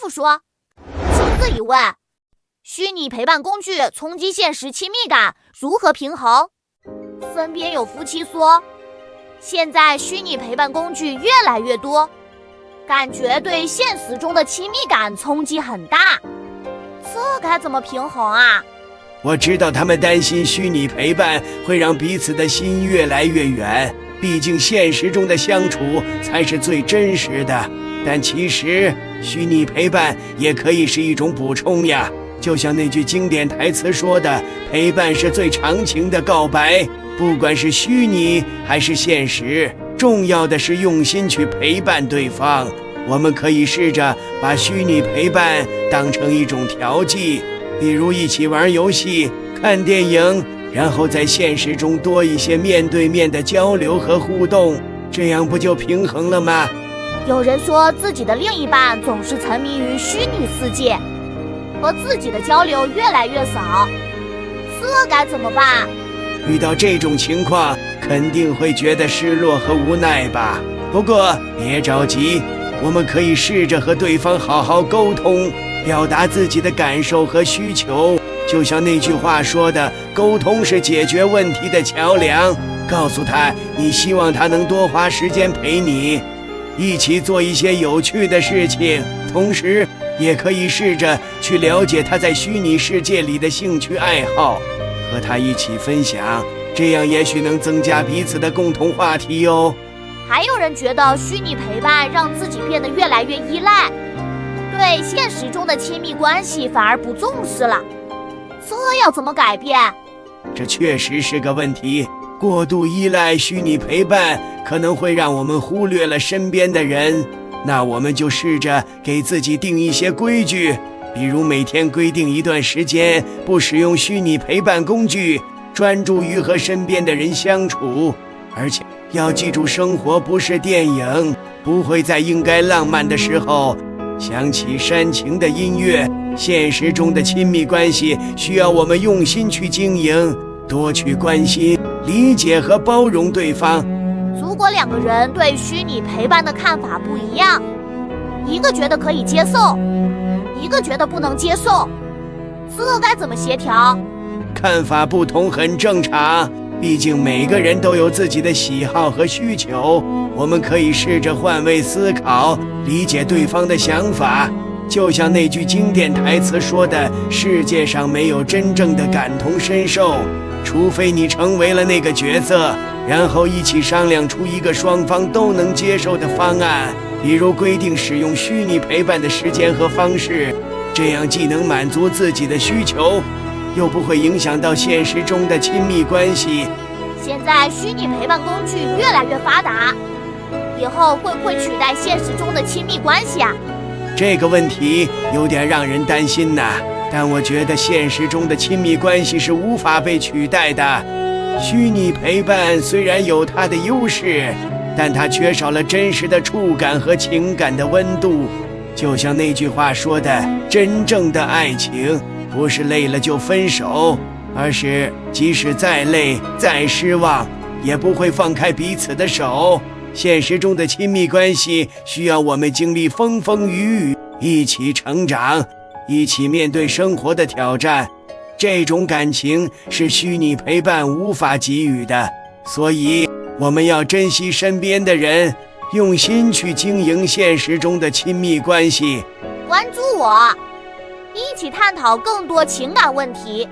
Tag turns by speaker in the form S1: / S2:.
S1: 夫说。镜子一问，虚拟陪伴工具冲击现实亲密感，如何平衡？身边有夫妻说，现在虚拟陪伴工具越来越多，感觉对现实中的亲密感冲击很大，这该怎么平衡啊？
S2: 我知道他们担心虚拟陪伴会让彼此的心越来越远，毕竟现实中的相处才是最真实的。但其实虚拟陪伴也可以是一种补充呀，就像那句经典台词说的，陪伴是最长情的告白。不管是虚拟还是现实，重要的是用心去陪伴对方。我们可以试着把虚拟陪伴当成一种调剂，比如一起玩游戏、看电影，然后在现实中多一些面对面的交流和互动，这样不就平衡了吗？
S1: 有人说自己的另一半总是沉迷于虚拟世界，和自己的交流越来越少，这该怎么办？
S2: 遇到这种情况，肯定会觉得失落和无奈吧。不过别着急，我们可以试着和对方好好沟通，表达自己的感受和需求。就像那句话说的，沟通是解决问题的桥梁。告诉他你希望他能多花时间陪你，一起做一些有趣的事情，同时也可以试着去了解他在虚拟世界里的兴趣爱好，和他一起分享，这样也许能增加彼此的共同话题哦。
S1: 还有人觉得虚拟陪伴让自己变得越来越依赖，对现实中的亲密关系反而不重视了，这要怎么改变？
S2: 这确实是个问题。过度依赖虚拟陪伴可能会让我们忽略了身边的人，那我们就试着给自己定一些规矩，比如每天规定一段时间不使用虚拟陪伴工具，专注于和身边的人相处。而且要记住，生活不是电影，不会在应该浪漫的时候响起煽情的音乐。现实中的亲密关系需要我们用心去经营，多去关心、理解和包容对方。
S1: 如果两个人对虚拟陪伴的看法不一样，一个觉得可以接受，一个觉得不能接受，这该怎么协调？
S2: 看法不同很正常，毕竟每个人都有自己的喜好和需求。我们可以试着换位思考，理解对方的想法。就像那句经典台词说的，世界上没有真正的感同身受，除非你成为了那个角色，然后一起商量出一个双方都能接受的方案，比如规定使用虚拟陪伴的时间和方式，这样既能满足自己的需求，又不会影响到现实中的亲密关系。
S1: 现在虚拟陪伴工具越来越发达，以后会不会取代现实中的亲密关系啊？
S2: 这个问题有点让人担心呐，但我觉得现实中的亲密关系是无法被取代的。虚拟陪伴虽然有它的优势，但它缺少了真实的触感和情感的温度。就像那句话说的，真正的爱情不是累了就分手，而是即使再累再失望，也不会放开彼此的手。现实中的亲密关系需要我们经历风风雨雨，一起成长，一起面对生活的挑战。这种感情是虚拟陪伴无法给予的，所以我们要珍惜身边的人，用心去经营现实中的亲密关系。
S1: 关注我，一起探讨更多情感问题。